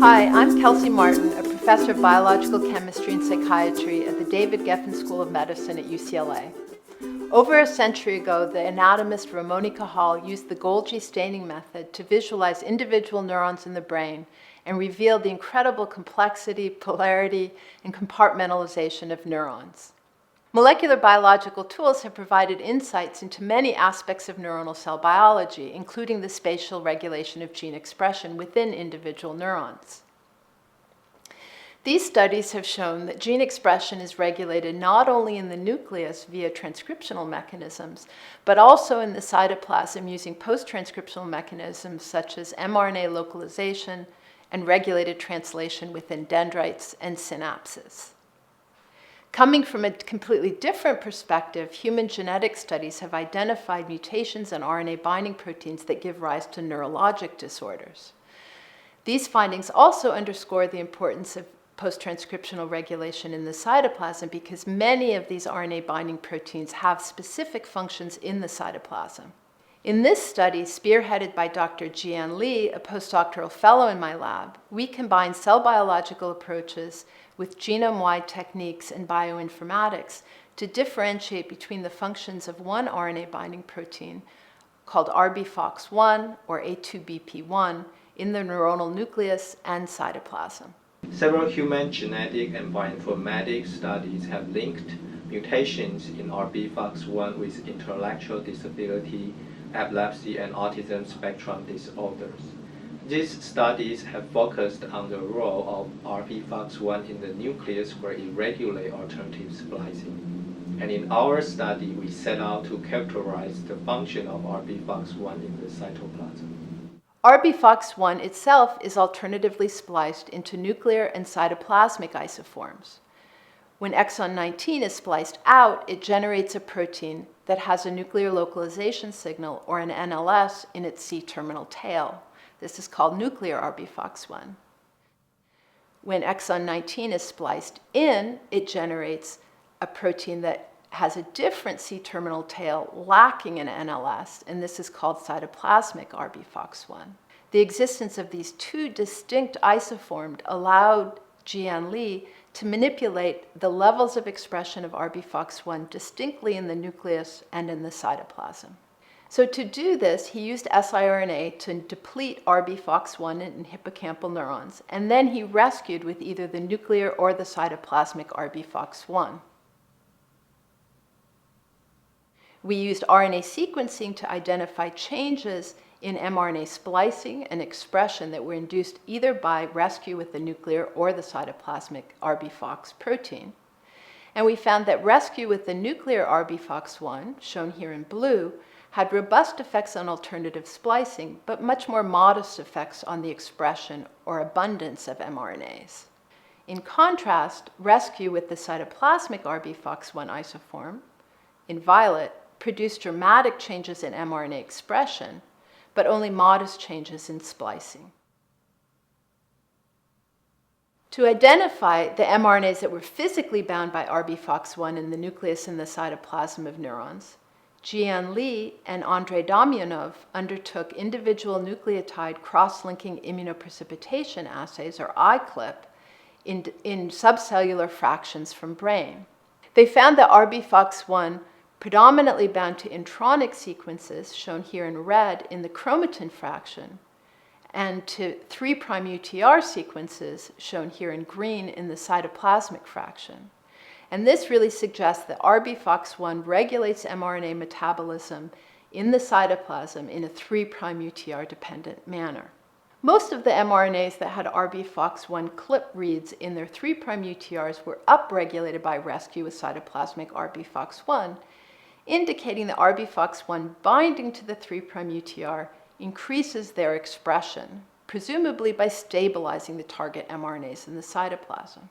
Hi, I'm Kelsey Martin, a professor of biological chemistry and psychiatry at the David Geffen School of Medicine at UCLA. Over a century ago, the anatomist Ramon y Cajal used the Golgi staining method to visualize individual neurons in the brain and reveal the incredible complexity, polarity, and compartmentalization of neurons. Molecular biological tools have provided insights into many aspects of neuronal cell biology, including the spatial regulation of gene expression within individual neurons. These studies have shown that gene expression is regulated not only in the nucleus via transcriptional mechanisms, but also in the cytoplasm using post-transcriptional mechanisms such as mRNA localization and regulated translation within dendrites and synapses. Coming from a completely different perspective, human genetic studies have identified mutations in RNA binding proteins that give rise to neurologic disorders. These findings also underscore the importance of post-transcriptional regulation in the cytoplasm because many of these RNA binding proteins have specific functions in the cytoplasm. In this study, spearheaded by Dr. Jian Li, a postdoctoral fellow in my lab, we combined cell biological approaches with genome-wide techniques and bioinformatics to differentiate between the functions of one RNA binding protein called Rbfox1 or A2BP1 in the neuronal nucleus and cytoplasm. Several human genetic and bioinformatics studies have linked mutations in Rbfox1 with intellectual disability, epilepsy, and autism spectrum disorders. These studies have focused on the role of Rbfox1 in the nucleus where it regulates alternative splicing. And in our study, we set out to characterize the function of Rbfox1 in the cytoplasm. Rbfox1 itself is alternatively spliced into nuclear and cytoplasmic isoforms. When exon 19 is spliced out, it generates a protein that has a nuclear localization signal, or an NLS, in its C-terminal tail. This is called nuclear Rbfox1. When exon 19 is spliced in, it generates a protein that has a different C-terminal tail lacking an NLS, and this is called cytoplasmic Rbfox1. The existence of these two distinct isoforms allowed Jian Li to manipulate the levels of expression of Rbfox1 distinctly in the nucleus and in the cytoplasm. So to do this, he used siRNA to deplete Rbfox1 in hippocampal neurons, and then he rescued with either the nuclear or the cytoplasmic Rbfox1. We used RNA sequencing to identify changes in mRNA splicing and expression that were induced either by rescue with the nuclear or the cytoplasmic Rbfox protein. And we found that rescue with the nuclear Rbfox1, shown here in blue, had robust effects on alternative splicing, but much more modest effects on the expression or abundance of mRNAs. In contrast, rescue with the cytoplasmic Rbfox1 isoform, in violet, produced dramatic changes in mRNA expression, but only modest changes in splicing. To identify the mRNAs that were physically bound by Rbfox1 in the nucleus and the cytoplasm of neurons, Jian Li and Andrei Damyanov undertook individual nucleotide cross-linking immunoprecipitation assays, or iClip, in subcellular fractions from brain. They found that Rbfox1 predominantly bound to intronic sequences, shown here in red, in the chromatin fraction, and to 3' UTR sequences, shown here in green, in the cytoplasmic fraction. And this really suggests that Rbfox1 regulates mRNA metabolism in the cytoplasm in a 3' UTR-dependent manner. Most of the mRNAs that had Rbfox1 clip reads in their 3' UTRs were upregulated by rescue with cytoplasmic Rbfox1, indicating that Rbfox1 binding to the 3' UTR increases their expression, presumably by stabilizing the target mRNAs in the cytoplasm.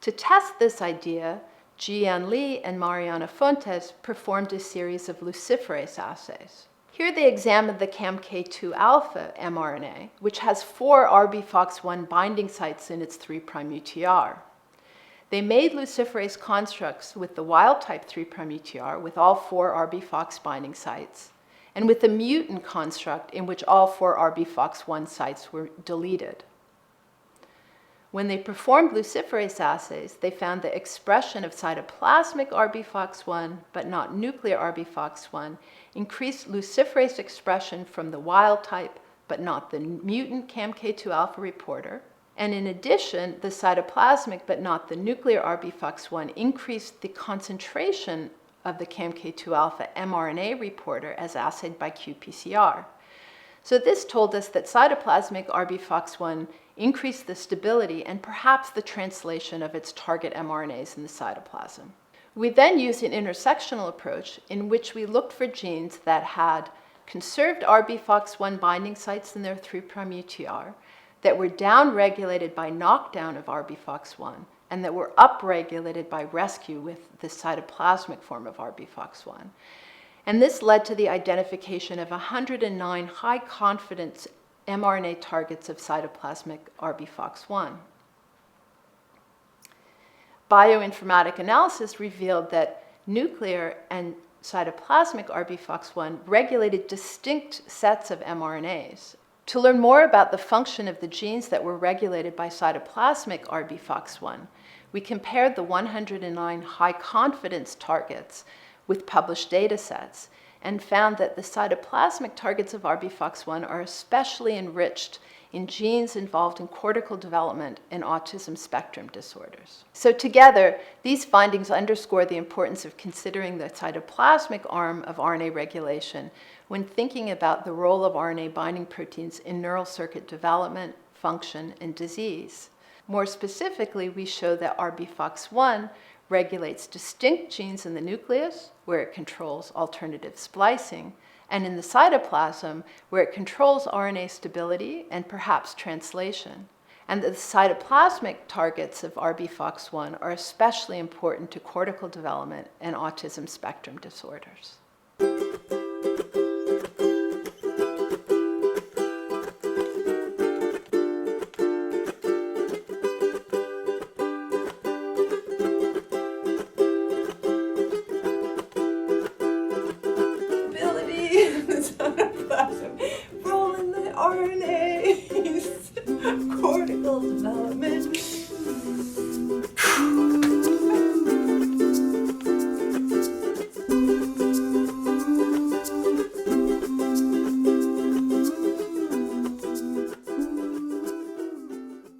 To test this idea, Jian Li and Mariana Fontes performed a series of luciferase assays. Here they examined the CAMK2 alpha mRNA, which has 4 Rbfox1 binding sites in its 3' UTR. They made luciferase constructs with the wild-type 3' UTR with all 4 Rbfox binding sites, and with the mutant construct in which all 4 Rbfox1 sites were deleted. When they performed luciferase assays, they found the expression of cytoplasmic Rbfox1, but not nuclear Rbfox1, increased luciferase expression from the wild type, but not the mutant CAMK2 alpha reporter. And in addition, the cytoplasmic, but not the nuclear Rbfox1, increased the concentration of the CAMK2 alpha mRNA reporter as assayed by qPCR. So this told us that cytoplasmic Rbfox1 increased the stability and perhaps the translation of its target mRNAs in the cytoplasm. We then used an intersectional approach in which we looked for genes that had conserved Rbfox1 binding sites in their 3' UTR, that were downregulated by knockdown of Rbfox1, and that were upregulated by rescue with the cytoplasmic form of Rbfox1. And this led to the identification of 109 high-confidence mRNA targets of cytoplasmic Rbfox1. Bioinformatic analysis revealed that nuclear and cytoplasmic Rbfox1 regulated distinct sets of mRNAs. To learn more about the function of the genes that were regulated by cytoplasmic Rbfox1, we compared the 109 high-confidence targets with published data sets and found that the cytoplasmic targets of Rbfox1 are especially enriched in genes involved in cortical development in autism spectrum disorders. So together, these findings underscore the importance of considering the cytoplasmic arm of RNA regulation when thinking about the role of RNA binding proteins in neural circuit development, function, and disease. More specifically, we show that Rbfox1 regulates distinct genes in the nucleus, where it controls alternative splicing, and in the cytoplasm, where it controls RNA stability and perhaps translation. And the cytoplasmic targets of Rbfox1 are especially important to cortical development and autism spectrum disorders.